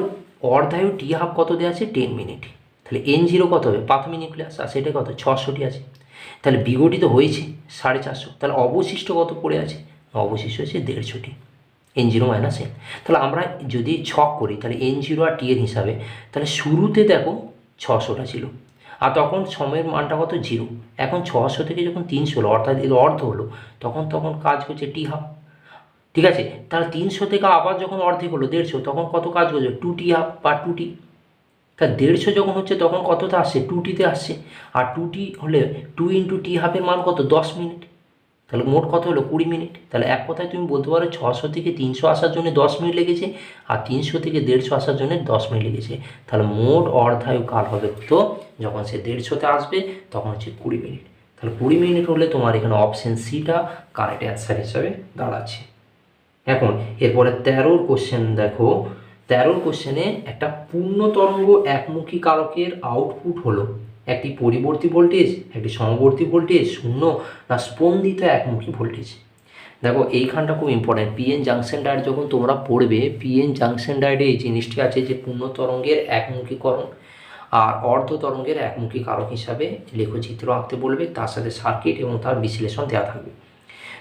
অর্ধায়ু T12 কত দেওয়া আছে 10 মিনিট। তাহলে N0 কত হবে, প্রাথমিক নিউক্লিয়াস আর সেটা কত 600টি আছে। তাহলে বিঘটিত হয়েছে 450, তাহলে অবশিষ্ট কত পড়ে আছে, অবশিষ্ট হচ্ছে 150টি, N0 - N। তাহলে আমরা যদি ছক করি তাহলে N0 আর T এর হিসাবে, তাহলে শুরুতে দেখো 600টা ছিল আর তখন সময়ের মানটা কত 0। এখন 600 থেকে যখন 300 হলো অর্থাৎ এর অর্ধ হলো, তখন কাজ হচ্ছে T12। ঠিক আছে, তাহলে 300 থেকে আবার যখন অর্ধেক হলো 150, তখন কত কাজ করছে 2T12 বা 2T। তাহলে 150 যখন হচ্ছে তখন কততে আসছে 2Tতে আসছে, আর 2T হলে 2 × T12 মান কত 10 মিনিট। তাহলে মোট কত হলো 20 মিনিট। তাহলে এক কথায় তুমি বলতে পারো 600 থেকে 300 আসার জন্য 10 মিনিট লেগেছে, আর 300 থেকে 150 আসার জন্য 10 মিনিট লেগেছে। তাহলে মোট অর্ধায়ু কাল হবে তো যখন সে 150তে আসবে তখন হচ্ছে 20 মিনিট। তাহলে 20 মিনিট হলে তোমার এখানে অপশান সিটা কারেক্ট অ্যান্সার হিসাবে দাঁড়াচ্ছে। এখন এরপরে 13 কোশ্চেন দেখো। 13 কোশ্চেনে একটা পূর্ণ তরঙ্গ একমুখী কারকের আউটপুট হলো একটি পরিবর্তী ভোল্টেজ, একটি সমবর্তী ভোল্টেজ, শূন্য না স্পন্দিত একমুখী ভোল্টেজ। দেখো এইখানটা খুব ইম্পর্টেন্ট। পিএন জাংশন ডায়োড যখন তোমরা পড়বে, পিএন জাংশন ডায়োডে এই জিনিসটি আছে যে পূর্ণ তরঙ্গের একমুখীকরণ আর অর্ধ তরঙ্গের একমুখী কারক হিসাবে লেখচিত্র আঁকতে বলবে, তার সাথে সার্কিট এবং তার বিশ্লেষণ দেওয়া থাকবে।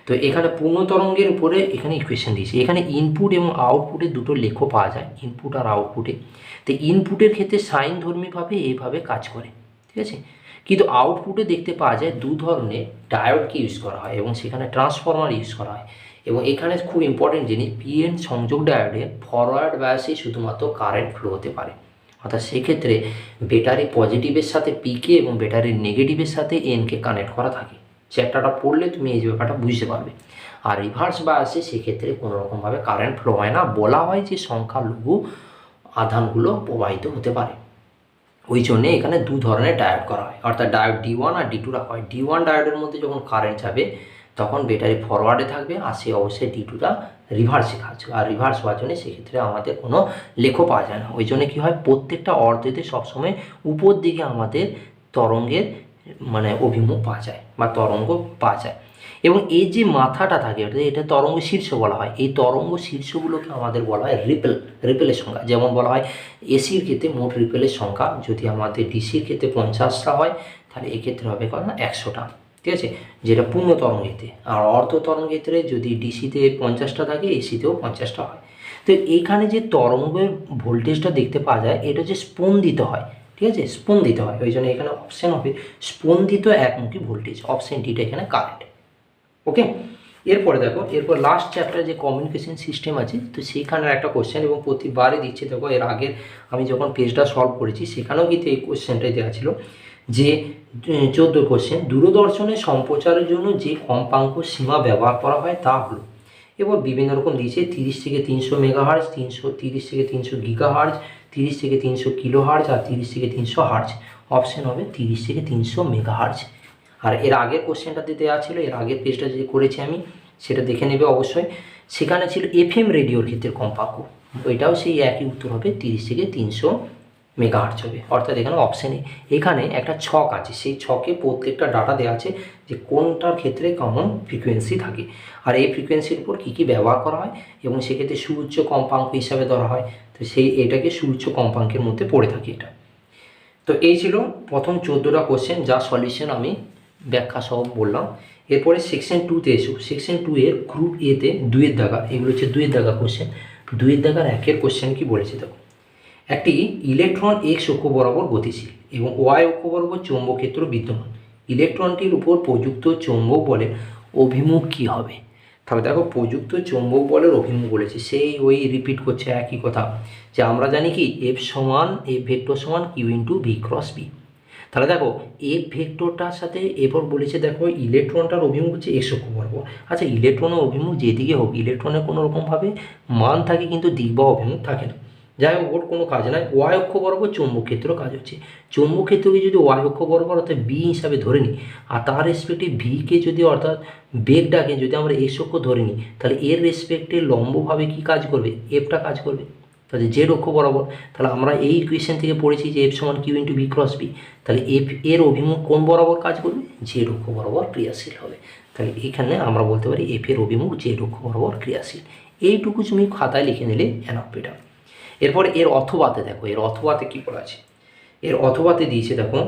তো এখানে পূর্ণ তরঙ্গের উপরে এখানে ইকুয়েশন দিয়েছে। এখানে ইনপুট এবং আউটপুটে দুটো লেখ পাওয়া যায়, ইনপুট আর আউটপুটে। তো ইনপুটের ক্ষেত্রে সাইন ধর্মীভাবে এইভাবে কাজ করে, ঠিক আছে। কিন্তু আউটপুটে দেখতে পাওয়া যায় দু ধরনের ডায়োডকে ইউজ করা হয় এবং সেখানে ট্রান্সফরমার ইউজ করা হয়। এবং এখানে খুব ইম্পর্টেন্ট জিনিস, পিএন সংযোগ ডায়োডে ফরওয়ার্ড বায়াসে শুধুমাত্র কারেন্ট ফ্লো হতে পারে। অর্থাৎ সেক্ষেত্রে ব্যাটারি পজিটিভের সাথে পিকে এবং ব্যাটারির নেগেটিভের সাথে এনকে কানেক্ট করা থাকে। চ্যাপ্টারটা পড়লে তুমি এই ব্যাপারটা বুঝতে পারবে। আর রিভার্স বায়াসে সেক্ষেত্রে কোনো রকমভাবে কারেন্ট ফ্লো হয় না, বলা হয় যে সংখ্যালঘু আধানগুলো প্রবাহিত হতে পারে। ওই জন্যে এখানে দু ধরনের ডায়োড করা হয়, অর্থাৎ ডায়োড D1 আর D2 রাখা হয়। D1 ডায়োডের মধ্যে যখন কারেন্ট যাবে তখন ব্যাটারি ফরওয়ার্ডে থাকবে, আর সে অবশ্যই D2টা রিভার্সে কাজ। আর রিভার্স হওয়ার জন্য সেক্ষেত্রে আমাদের কোনো লেখো পাওয়া যায় না। ওই জন্য কী হয়, প্রত্যেকটা অর্ধেতে সবসময় উপর দিকে আমাদের তরঙ্গের মানে অভিমুখ পাওয়া যায় বা তরঙ্গ পাওয়া যায়। এবং এই যে মাথাটা থাকে এটা তরঙ্গ শীর্ষ বলা হয়। এই তরঙ্গ শীর্ষগুলোকে আমাদের বলা হয় রিপেলের সংখ্যা। যেমন বলা হয় এসির ক্ষেত্রে মোট রিপেলের সংখ্যা যদি আমাদের ডিসির ক্ষেত্রে 50টা হয়, তাহলে এক্ষেত্রে হবে কত না 100টা, ঠিক আছে, যেটা পূর্ণ তরঙ্গেতে। আর অর্ধ তরঙ্গেতে যদি ডিসিতে 50টা থাকে, এসিতেও 50টা হয়। তো এইখানে যে তরঙ্গের ভোল্টেজটা দেখতে পাওয়া যায় এটা হচ্ছে স্পন্দিত হয়, ঠিক আছে, স্পন্দিত হয়। ওই জন্য এখানে অপশান হবে স্পন্দিত একমুখী ভোল্টেজ, অপশান ডিটা এখানে কারেন্ট। ওকে, এরপরে দেখো, এরপর লাস্ট চ্যাপ্টারে যে কমিউনিকেশন সিস্টেম আছে, তো সেইখানের একটা কোশ্চেন, এবং প্রতিবারই দিচ্ছে। দেখো এর আগের আমি যখন পেজটা সলভ করেছি সেখানেও কিন্তু এই কোশ্চেনটাই দেওয়া ছিল যে 14 কোশ্চেন, দূরদর্শনের সম্প্রচারের জন্য যে কম্পাঙ্ক সীমা ব্যবহার করা হয় তা হলো। এবার বিভিন্ন রকম দিয়েছে, 30 থেকে 300 মেগাহার্জ, 30 থেকে 300 গিগাহার্জ, 30 থেকে 300 কিলোহার্জ, আর 30 থেকে 300 হার্জ। অপশান হবে 30 থেকে 300 মেগাহার্জ। আর এর আগের কোশ্চেনটাতে দেওয়া ছিল, এর আগের পেজটা যে করেছি আমি সেটা দেখে নেবে অবশ্যই। সেখানে ছিল FM রেডিওর ক্ষেত্রে কম্পাঙ্ক, ওইটাও সেই একই উত্তর হবে, 30 থেকে 300 মেগাহার্জ হবে। অর্থাৎ এখানে অপশানে এখানে একটা ছক আছে, সেই ছকে প্রত্যেকটা ডাটা দেওয়া আছে যে কোনটার ক্ষেত্রে কেমন ফ্রিকোয়েন্সি থাকে, আর এই ফ্রিকোয়েন্সির উপর কী কী ব্যবহার করা হয়, এবং সেক্ষেত্রে সুউচ্চ কম্পাঙ্ক হিসাবে ধরা হয়। তো সেই এটাকে সুউচ্চ কম্পাঙ্কের মধ্যে পড়ে থাকে এটা। তো এই ছিল প্রথম 14টা কোশ্চেন, যা সলিউশন আমি ব্যাখ্যা সহ বললাম। এরপরে সেকশন 2তে এসো। সেকশন 2 এর গ্রুপ এতে 2-এর দাগা, এগুলো হচ্ছে 2-এর দাগা কোশ্চেন। 2-এর দাগার 1-এর কোশ্চেন কি বলেছে দেখো, একটি ইলেকট্রন এক্স অক্ষ বরাবর গতিশীল এবং ওয়াই অক্ষ বরাবর চৌম্বক ক্ষেত্র বিদ্যমান। ইলেকট্রনটির উপর প্রযুক্ত চৌম্বক বলের অভিমুখ কী হবে? তাহলে দেখো প্রযুক্ত চৌম্বক বলের অভিমুখ বলেছে, সেই ওই রিপিট করছে একই কথা, যে আমরা জানি কি এফ ভেক্টর সমান Q into V cross B. তাহলে দেখো এফ ভেক্টরটার সাথে এরপর বলেছে দেখো ইলেকট্রনটার অভিমুখ হচ্ছে এক্স অক্ষ বরাবর। আচ্ছা, ইলেকট্রনের অভিমুখ যেদিকে হোক, ইলেকট্রনের কোনো রকমভাবে মান থাকে কিন্তু দিক বা অভিমুখ থাকে না। যাই হোক, ওর কোনো কাজ নাই। ওয়াই অক্ষ বরাবর চৌম্বক ক্ষেত্র কাজ হচ্ছে। চৌম্বক ক্ষেত্রকে যদি ওয়াই অক্ষ বরাবর অর্থাৎ বি হিসাবে ধরে নিই, আর তার রেসপেক্টে ভিকে যদি অর্থাৎ বেগটাকে যদি আমরা এক্স অক্ষ ধরে নিই, তাহলে এর রেসপেক্টে লম্বভাবে কী কাজ করবে, এফটা কাজ করবে, তাহলে জেড অক্ষ বরাবর। তাহলে আমরা এই ইকুয়েশন থেকে পড়েছি যে এফ সমান Q into B cross B. তাহলে এফ এর অভিমুখ কোন বরাবর কাজ করবে, জেড অক্ষ বরাবর ক্রিয়াশীল হবে। তাহলে এখানে আমরা বলতে পারি এফ এর অভিমুখ জেড অক্ষ বরাবর ক্রিয়াশীল। এইটুকু তুমি খাতায় লিখে নিলে এনাফ এটা। এরপর এর অথবাতে দেখো, এর অথবাতে কী করা আছে, এর অথবাতে দিয়েছে দেখো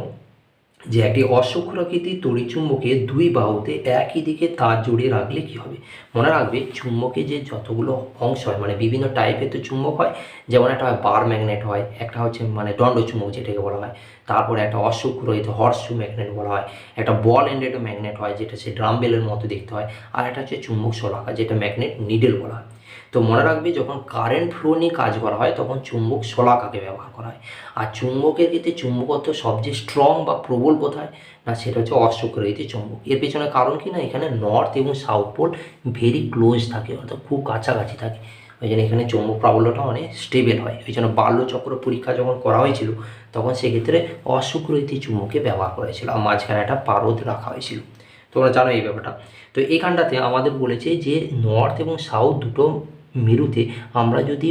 যে একটি অশ্বক্ষরাকৃতির তড়িৎচুম্বকে দুই বাহুতে একই দিকে তার জড়িয়ে রাখলে কী হবে। মনে রাখবে চুম্বকে যে যতগুলো অংশ হয়, মানে বিভিন্ন টাইপের তো চুম্বক হয়, যেমন একটা হয় বার ম্যাগনেট হয়, একটা হচ্ছে মানে দণ্ড চুম্বক যেটাকে বলা হয়, তারপরে একটা অশ্বক্ষুরহিত হর্সশু ম্যাগনেট বলা হয়, একটা বল এন্ডেড ম্যাগনেট হয় যেটা সে ড্রাম বেলের মতো দেখতে হয়, আর একটা হচ্ছে চুম্বক শলাকা যেটা ম্যাগনেট নিডেল বলা হয়। তো মনে রাখবে যখন কারেন্ট ফ্লো নিয়ে কাজ করা হয় তখন চুম্বক শলাকাকে ব্যবহার করা হয়। আর চুম্বকের ক্ষেত্রে চুম্বকত্ব সবচেয়ে স্ট্রং বা প্রবল কোথায় না, সেটা হচ্ছে অশ্বক্ষরাকৃত চুম্বক। এর পেছনে কারণ কি না, এখানে নর্থ এবং সাউথ পোল ভেরি ক্লোজ থাকে, অর্থাৎ খুব কাছাকাছি থাকে। ওই জন্য এখানে চৌম্বক প্রাবল্যটা অনেক স্টেবল হয়। ওই জন্য বাল্যচক্র পরীক্ষা যখন করা হয়েছিল তখন সেক্ষেত্রে অশ্বক্ষরাকৃত চুম্বককে ব্যবহার করা হয়েছিল, আর মাঝখানে একটা পারদ রাখা হয়েছিল। তোমরা জানো এই ব্যাপারটা। তো এইখানটাতে আমাদের বলেছে যে নর্থ এবং সাউথ দুটো মেরুতে আমরা যদি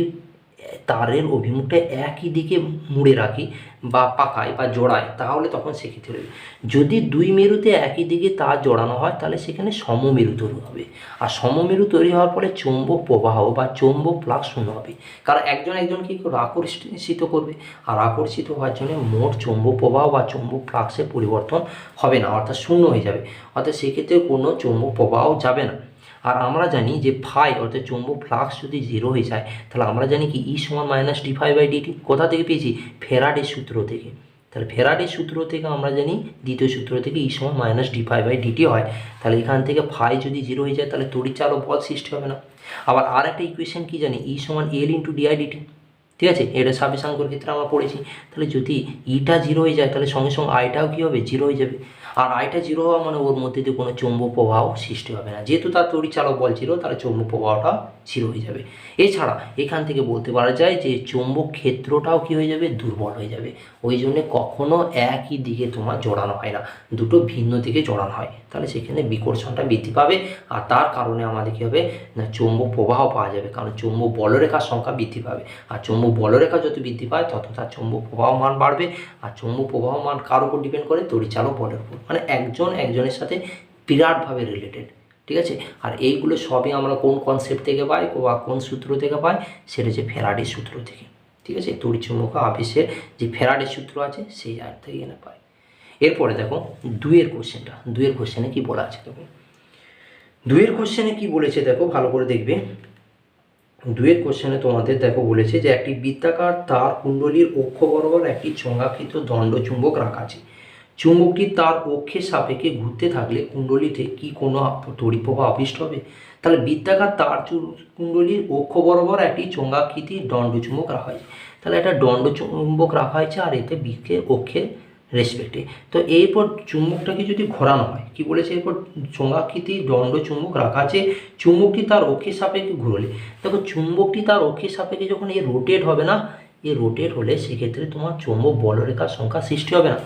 তারের অভিমুখটা একই দিকে মুড়ে রাখি বা পাকাই বা জোড়াই, তাহলে তখন সেক্ষেত্রে হবে। যদি দুই মেরুতে একই দিকে তার জড়ানো হয় তাহলে সেখানে সমমেরু তৈরি হবে, আর সমমেরু তৈরি হওয়ার ফলে চৌম্বক প্রবাহ বা চৌম্বক ফ্লাক্স শূন্য হবে, কারণ একজন একজনকে আকর্ষিত করবে, আর আকর্ষিত হওয়ার জন্য মোট চৌম্বক প্রবাহ বা চৌম্বক ফ্লাক্সের পরিবর্তন হবে না, অর্থাৎ শূন্য হয়ে যাবে, অর্থাৎ সেক্ষেত্রে কোনো চৌম্বক প্রবাহ যাবে না। আর আমরা জানি যে ফাই অর্থাৎ চৌম্বক ফ্লাক্স যদি 0 হয়ে যায় তাহলে আমরা জানি কি ই সমান মাইনাস d∅/dt। কোথা থেকে পেয়েছি, ফ্যারাডের সূত্র থেকে। তাহলে ফ্যারাডের সূত্র থেকে আমরা জানি, দ্বিতীয় সূত্র থেকে ই সমান মাইনাস d∅/dt হয়। তাহলে এখান থেকে ফাই যদি 0 হয়ে যায় তাহলে তড়িৎচালক বল সৃষ্টি হবে না। আবার আর একটা ইকুয়েশন কি জানি, ই সমান L × di/dt, ঠিক আছে, এটা সাবেশাঙ্কর ক্ষেত্রে আমরা পড়েছি। তাহলে যদি ইটা 0 হয়ে যায় তাহলে সঙ্গে সঙ্গে আইটাও কী হবে, 0 হয়ে যাবে। আর আইটা জিরো হওয়া মানে ওর মধ্যে দিয়ে কোনো চৌম্বক প্রবাহ সৃষ্টি হবে না, যেহেতু তার তড়িৎচালক বল জিরো, তাহলে চৌম্বক প্রবাহটা জিরো হয়ে যাবে। এছাড়া এখান থেকে বলতে পারা যায় যে চৌম্বক ক্ষেত্রটাও কী হয়ে যাবে, দুর্বল হয়ে যাবে। ওই জন্যে কখনো একই দিকে তোমার জড়ানো হয় না, দুটো ভিন্ন দিকে জড়ানো হয়, তাহলে সেখানে বিকর্ষণটা বৃদ্ধি পাবে। আর তার কারণে আমাদের কী হবে না, চৌম্বক প্রবাহ পাওয়া যাবে, কারণ চৌম্বক বলরেখার সংখ্যা বৃদ্ধি পাবে। আর চৌম্বক বলরেখা যত বৃদ্ধি পায় তত তার চৌম্বক প্রবাহ মান বাড়বে। আর চৌম্বক প্রবাহ মান কার উপর ডিপেন্ড করে, তড়িৎচালক বলের উপর, মানে একজন একজনের সাথে বিরাটভাবে রিলেটেড। ঠিক আছে, আর এইগুলো সবই আমরা কোন কনসেপ্ট থেকে পাই বা কোন সূত্র থেকে পাই, সেটা হচ্ছে ফ্যারাডের সূত্র থেকে। ঠিক আছে, তড়িৎচুম্বক আবেশের যে ফ্যারাডের সূত্র আছে সেই জায়গা থেকে এনে পাই। এরপরে দেখো দুইয়ের কোশ্চেনে কি বলা আছে, দেখো দুইয়ের কোশ্চেনে কি বলেছে, দেখো ভালো করে দেখবে। দুইয়ের কোশ্চেনে তোমাদের দেখো বলেছে যে একটি বৃত্তাকার তার কুণ্ডলীর অক্ষ বরাবর একটি চোঙাকৃত দণ্ড চুম্বক রাখা আছে। চুম্বকটি তার অক্ষের সাপেক্ষে ঘুরতে থাকলে কুণ্ডলীতে কি কোনো তড়িৎ প্রবাহ আবিষ্ট হবে? তাহলে বৃত্তাকার তার কুণ্ডলীর অক্ষ বরাবর একটি চোঙাকৃতির দণ্ড চুম্বক রাখা হয়েছে। তাহলে একটা দণ্ড চুম্বক রাখা হয়েছে আর এতে বৃক্ষের অক্ষের রেসপেক্টে। তো এরপর চুম্বকটাকে যদি ঘোরানো হয়, কি বলেছে, এরপর চোঙাকৃতি দণ্ড চুম্বক রাখা আছে, চুম্বকটি তার অক্ষের সাপেক্ষে ঘুরলে, দেখো চুম্বকটি তার অক্ষের সাপেক্ষে যখন এই রোটেট হবে না, এই রোটেট হলে সেক্ষেত্রে তোমার চৌম্বক বলরেখার সংখ্যা সৃষ্টি হবে না,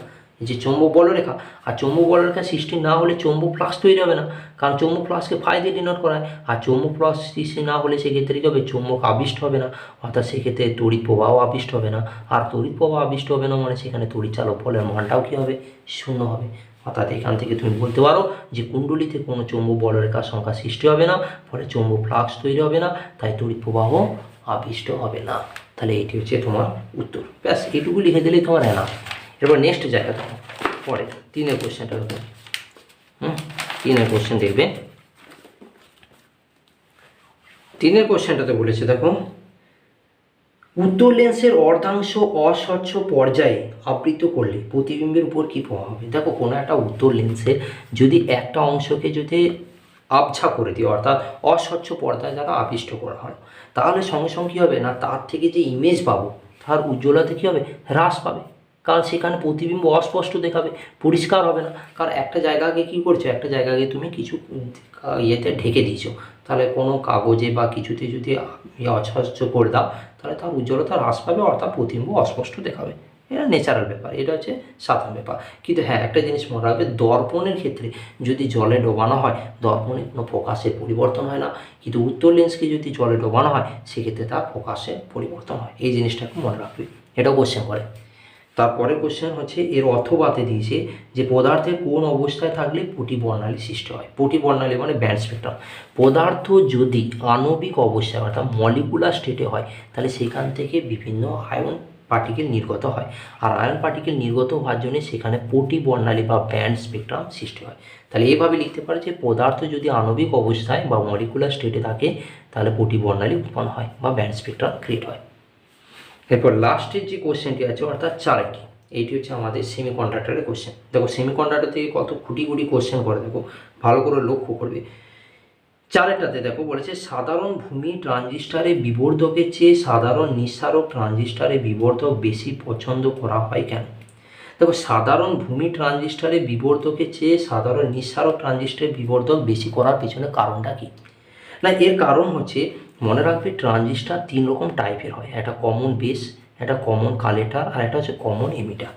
যে চৌম্বক বলরেখা। আর চৌম্বক বলরেখা সৃষ্টি না হলে চৌম্বক ফ্লাক্স তৈরি হবে না, কারণ চৌম্বক ফ্লাক্সকে ফাই দিয়ে ডিনোট করা হয়। আর চৌম্বক ফ্লাক্স সৃষ্টি না হলে সেক্ষেত্রে কী হবে, চৌম্বক আবিষ্ট হবে না, অর্থাৎ সেক্ষেত্রে তড়িৎ প্রবাহ আবিষ্ট হবে না। আর তড়িৎ প্রবাহ আবিষ্ট হবে না মানে সেখানে তড়িৎচালক বলের মানটাও কী হবে, শূন্য হবে। অর্থাৎ এখান থেকে তুমি বলতে পারো যে কুণ্ডলীতে কোনো চৌম্বক বলরেখার সংখ্যা সৃষ্টি হবে না, ফলে চৌম্বক ফ্লাক্স তৈরি হবে না, তাই তড়িৎ প্রবাহ আবিষ্ট হবে না। তাহলে এটি হচ্ছে তোমার উত্তর। ব্যাস, এটুকু লিখে দিলেই তোমার এনাফ। এরপর নেক্সট জায়গা দেখো, পরে তিনের কোশ্চেনটা দেখো। তিনের কোশ্চেন দেখবে, তিনের কোশ্চেনটাতে বলেছে দেখো, উত্তর লেন্সের অর্ধাংশ অস্বচ্ছ পর্যায়ে আবৃত করলে প্রতিবিম্বের উপর কী প্রভাব হবে? দেখো কোনো একটা উত্তর লেন্সের যদি একটা অংশকে যদি আবছা করে দিই, অর্থাৎ অস্বচ্ছ পর্দায় দ্বারা আবিষ্ট করা হয়, তাহলে সঙ্গে সঙ্গে কী হবে না, তার থেকে যে ইমেজ পাবো তার উজ্জ্বলতা কী হবে, হ্রাস পাবে। কারণ সেখানে প্রতিবিম্ব অস্পষ্ট দেখাবে, পরিষ্কার হবে না। কারণ একটা জায়গাকে কী করছো, একটা জায়গাকে তুমি কিছু ইয়েতে ঢেকে দিয়েছো, তাহলে কোনো কাগজে বা কিছুতে যদি অস্পষ্ট করে দাও, তাহলে তার উজ্জ্বলতা হ্রাস পাবে, অর্থাৎ প্রতিবিম্ব অস্পষ্ট দেখাবে। এটা ন্যাচারাল ব্যাপার, এটা হচ্ছে সাধারণ ব্যাপার। কিন্তু হ্যাঁ, একটা জিনিস মনে রাখবে, দর্পণের ক্ষেত্রে যদি জলে ডোবানো হয়, দর্পণে কোনো ফোকাসের পরিবর্তন হয় না, কিন্তু উত্তর লেন্সকে যদি জলে ডোবানো হয় সেক্ষেত্রে তার ফোকাসের পরিবর্তন হয়। এই জিনিসটাকে মনে রাখবে, এটাও কোশ্চেন করে। তারপরে কোশ্চেন হচ্ছে এর অথবাতে দিয়েছে যে পদার্থের কোন অবস্থায় থাকলে পটি বর্ণালী সৃষ্টি হয়। পটি বর্ণালী মানে ব্যান্ড স্পেকট্রাম। পদার্থ যদি আণবিক অবস্থায় অর্থাৎ মলিকুলার স্টেটে হয়, তাহলে সেখান থেকে বিভিন্ন আয়ন পার্টিকেল নির্গত হয়, আর আয়ন পার্টিকেল নির্গত হওয়ার জন্য সেখানে পটি বর্ণালী বা ব্যান্ড স্পেকট্রাম সৃষ্টি হয়। তাহলে এইভাবে লিখতে পারে যে পদার্থ যদি আণবিক অবস্থায় বা মলিকুলার স্টেটে থাকে, তাহলে পটি বর্ণালী উৎপন্ন হয় বা ব্যান্ড স্পেকট্রাম ক্রিয়েট হয়। এরপর লাস্টের যে কোশ্চেনটি আছে অর্থাৎ চারটি, এইটি হচ্ছে আমাদের সেমিকন্ডাক্টরের কোশ্চেন। দেখো সেমিকন্ডাক্টর থেকে কত খুঁটি কোশ্চেন করে, দেখো ভালো করে লক্ষ্য করবে। চারেরটাতে দেখো বলেছে সাধারণ ভূমি ট্রানজিস্টারে বিবর্ধকের চেয়ে সাধারণ নিঃসারক ট্রানজিস্টারে বিবর্ধক বেশি পছন্দ করা হয় কেন? দেখো সাধারণ ভূমি ট্রানজিস্টারে বিবর্ধকের চেয়ে সাধারণ নিঃসারক ট্রানজিস্টারে বিবর্ধক বেশি করার পেছনে কারণটা কি না, এর কারণ হচ্ছে মনে রাখবে ট্রানজিস্টার তিন রকম টাইপের হয়, একটা কমন বেস, একটা কমন কালেক্টর আর একটা হচ্ছে কমন এমিটার।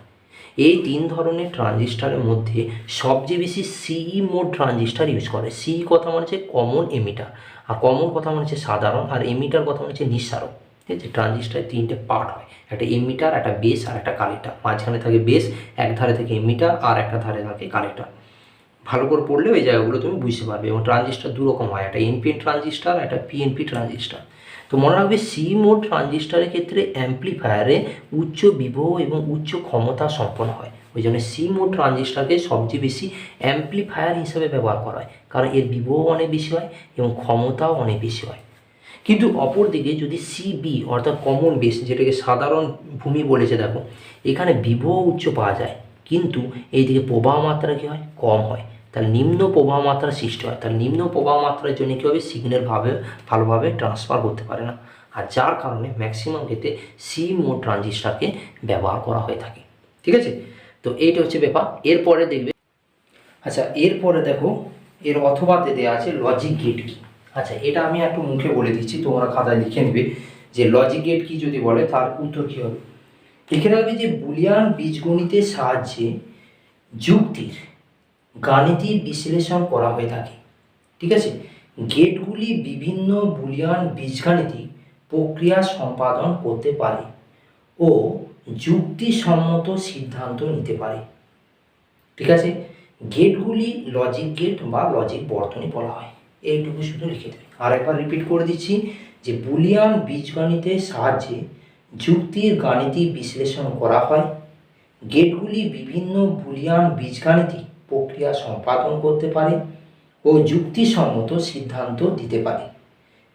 এই তিন ধরনের ট্রানজিস্টারের মধ্যে সবচেয়ে বেশি সিই মোড ট্রানজিস্টার ইউজ করে। সিই কথা মানে হচ্ছে কমন এমিটার, আর কমন কথা মানে হচ্ছে সাধারণ, আর এমিটার কথা মানে হচ্ছে নিঃসারক। ঠিক আছে, ট্রানজিস্টারের তিনটে পার্ট হয়, একটা এমিটার, একটা বেস আর একটা কালেক্টর। মাঝখানে থাকে বেস, এক ধারে থাকে এমিটার আর একটা ধারে থাকে কালেক্টর। ভালো করে পড়লে ওই জায়গাগুলো তুমি বুঝতে পারবে। এবং ট্রানজিস্টার দু রকম হয়, একটা এনপিএন ট্রানজিস্টার, একটা পিএনপি ট্রানজিস্টার। তো মনে রাখবে সি মোড ট্রানজিস্টারের ক্ষেত্রে অ্যাম্প্লিফায়ারে উচ্চ বিভব এবং উচ্চ ক্ষমতা সম্পন্ন হয়, ওই জন্য সি মোড ট্রানজিস্টারকে সবচেয়ে বেশি অ্যাম্প্লিফায়ার হিসেবে ব্যবহার করা হয়, কারণ এর বিভব অনেক বেশি হয় এবং ক্ষমতাও অনেক বেশি হয়। কিন্তু অপরদিকে যদি সিবি অর্থাৎ কমন বেস, যেটাকে সাধারণ ভূমি বলেছে, দেখো এখানে বিভব উচ্চ পাওয়া যায়, কিন্তু এইদিকে প্রবাহ মাত্রা কী হয়, কম হয়। তাহলে নিম্ন প্রবাহ মাত্রা সৃষ্টি হয়, তাহলে নিম্ন প্রবাহ মাত্রার জন্য কী হবে, সিগন্যাল ভালোভাবে ট্রান্সফার করতে পারে না, আর যার কারণে ম্যাক্সিমাম ক্ষেত্রে সি মোড ট্রানজিস্টারকে ব্যবহার করা হয়ে থাকে। ঠিক আছে, তো এইটা হচ্ছে ব্যাপার। এরপরে দেখবে আচ্ছা, এরপরে দেখো এর অথবাতে দেওয়া আছে লজিক গেট কি। আচ্ছা, এটা আমি একটু মুখে বলে দিচ্ছি, তোমরা খাতায় লিখে নেবে যে লজিক গেট কি যদি বলে তার উত্তর কী হবে। লিখে রাখবে যে বুলিয়ান বীজগণিতের সাহায্যে যুক্তির গাণিতিক বিশ্লেষণ করা হয়ে থাকে। ঠিক আছে, গেটগুলি বিভিন্ন বুলিয়ান বীজগাণিতিক প্রক্রিয়া সম্পাদন করতে পারে ও যুক্তিসম্মত সিদ্ধান্ত নিতে পারে। ঠিক আছে, গেটগুলি লজিক গেট বা লজিক বর্তনী বলা হয়। এইটুকু শুধু লিখে দেবে। আর একবার রিপিট করে দিচ্ছি যে বুলিয়ান বীজগণিতের সাহায্যে যুক্তির গাণিতিক বিশ্লেষণ করা হয়, গেটগুলি বিভিন্ন বুলিয়ান বীজগাণিতিক প্রক্রিয়া সম্পাদন করতে পারে ও যুক্তিসম্মত সিদ্ধান্ত দিতে পারে।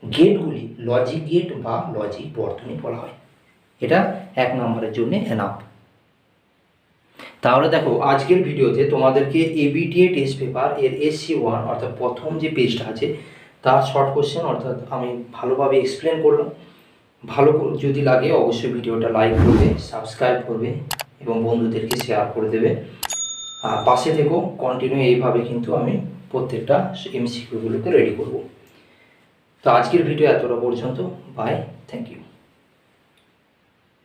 গেটগুলি লজিক গেট বা লজিক বর্তনী বলা হয়। এটা 1 নম্বরের জন্য এনাফ। তাহলে দেখো আজকের ভিডিওতে তোমাদেরকে এবিটিএ টেস্ট পেপার এর SC1 অর্থাৎ প্রথম যে পেজটা আছে তার শর্ট কোশ্চেন অর্থাৎ আমি ভালোভাবে এক্সপ্লেন করলাম। ভালো যদি লাগে অবশ্যই ভিডিওটা লাইক করবে, সাবস্ক্রাইব করবে এবং বন্ধুদেরকে শেয়ার করে দেবে। পাশে থেকো, কন্টিনিউ এইভাবে কিন্তু আমি প্রত্যেকটা MCQগুলোকে রেডি করব। তো আজকের ভিডিও এতটা পর্যন্ত। Bye, thank you.